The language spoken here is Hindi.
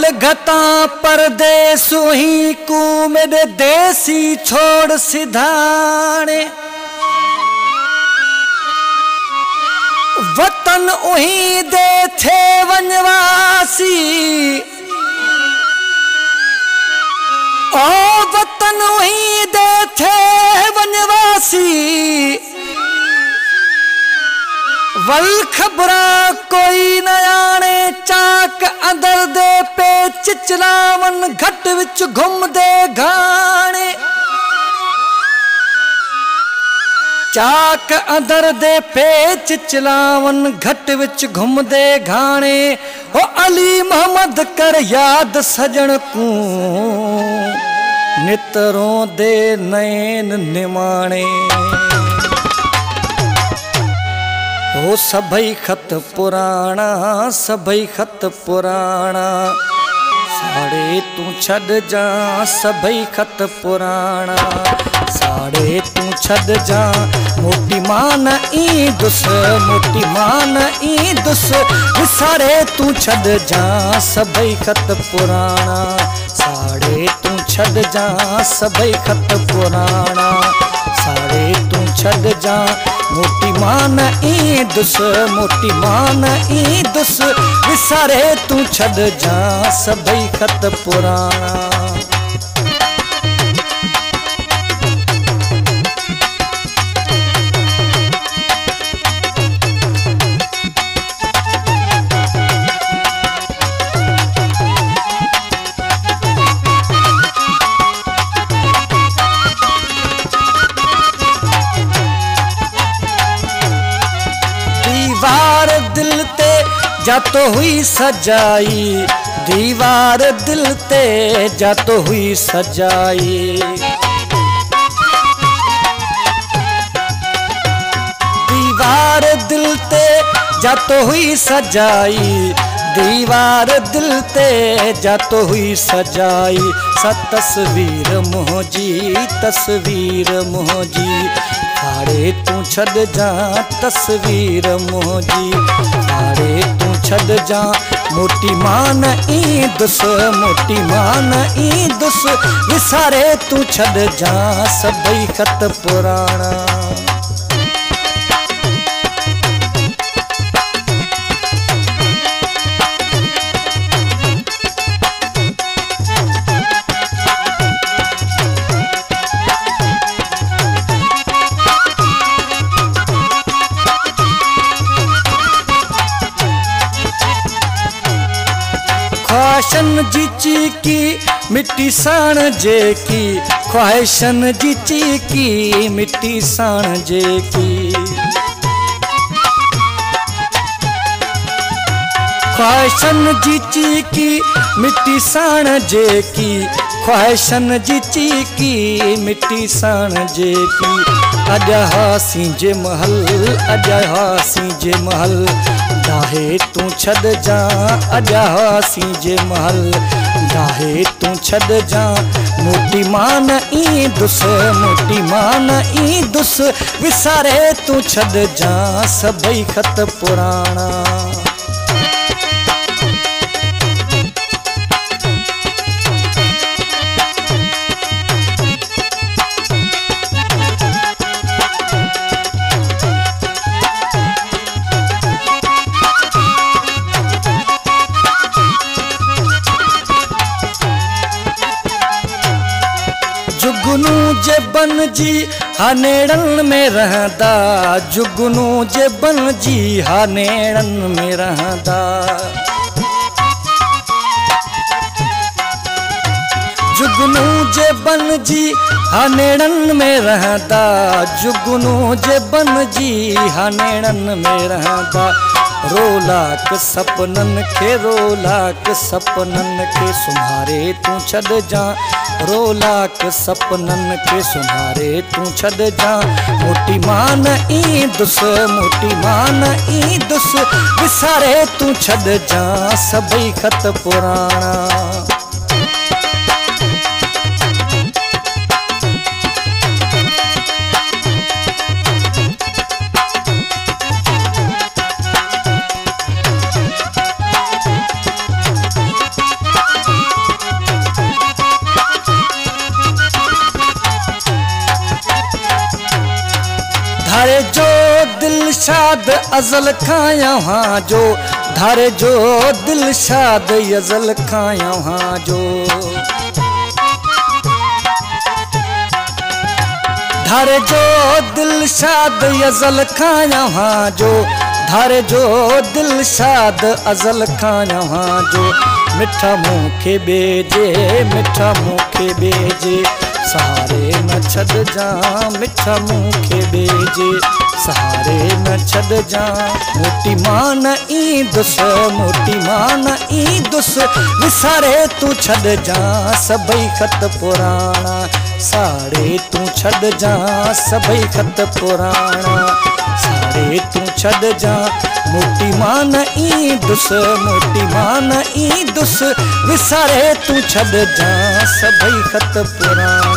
कोलकाता परदेस ही को मेरे देसी छोड़ सिधाने, वतन उही दे थे वनवासी, ओ वतन उही दे थे वनवासी। वल खबरा कोई न आने चाक अंदर दे पे चिचलावन घट विच घुम दे घाने, चाक अंदर दे पे चिचलावन घट विच घुम दे घाने। ओ अली मोहम्मद कर याद सजन को नितरों दे नैन निमाणे। ओ सभई खत पुराना सभई खत पुराना, साड़े तू छड़ जा सभई खत पुराना, साड़े तू छड़ जा मोटी मान ई दुस, मोटी मान ई दुस, साड़े तू छड़ जा सभई खत पुराना, साड़े तू छड़ जा सभई खत पुराना, साड़े तू छड़ जा मोटी मान ई दुस, मोटी मान ई दुस, विसारे तू छड़ जा सभई खत पुराना। दीवार दिल ते जातो हुई सजाई, दीवार दिल ते जातो हुई सजाई, दीवार दिल ते जातो हुई सजाई, दीवार दिल ते जातो हुई सजाई। सा तस्वीर मोहजी तस्वीर मोहजी, साड़े तू छड़ जा तस्वीर मोहजी, साड़े तू छड़ जा मोटी मान ई दुस, मोटी मान ई दुस, विसारे तू छड़ जा सभई खत पुराना। ख्वाहिशन जी चीकी मिट्टी सान जे की, ख्वाहिशन जी चीकी मिट्टी सान जे की, ख्वाहिशन जी चीकी मिट्टी सान जे की, ख्वाहिशन जी चीकी मिट्टी सान जे की। अजा हासी जे महल अजा हासी जे महल, दाहे तू छड़ जा अजा हासी जे महल, दाहे तू छड़ जा मोटी मान ई दुस, मोटी मान ई दुस, विसारे तू छड़ जा सभई खत पुराना। जुगनू जे बन जी हानेड़न में रहंदा, जुगनू जे बन जी हानेड़न में रहंदा, जुगनू जे बन जी हानेड़न में रहंदा, जुगनू जे बन जी हानेड़न में रहंदा। रोलाक सपनन के रोलाक सपनन के सुम्हारे तू छड़ जा, रोलाक सपनन के सुम्हारे तू छड़ जा मोटी मान ई दुस, मोटी मान ई दुस, विसारे तू छड़ जा सभई खत पुराना। धारे जो दिलशाद अज़ल खां यहाँ जो, धारे जो दिलशाद अज़ल खां यहाँ जो, धारे जो दिलशाद अज़ल खां यहाँ जो, धारे जो दिलशाद अज़ल खां यहाँ जो। मिठा मुँह के बेजे, मिठा मुँह के बेजे, सहारे न छड़ जा, मिठा मुँह के बेजे, सहारे न छड़ जा। मोटी मान ईंदुस, मोटी मान ईंदुस, विसारे तू छड़ जा सभई खत पुराणा, साड़े तू छड़ जा सभई खत पुराणा, साड़े तू छड़ जा। मोटी मान ईंदुस, मोटी मान ईंदुस, विसारे तू छड़ जा सभई खत पुराणा।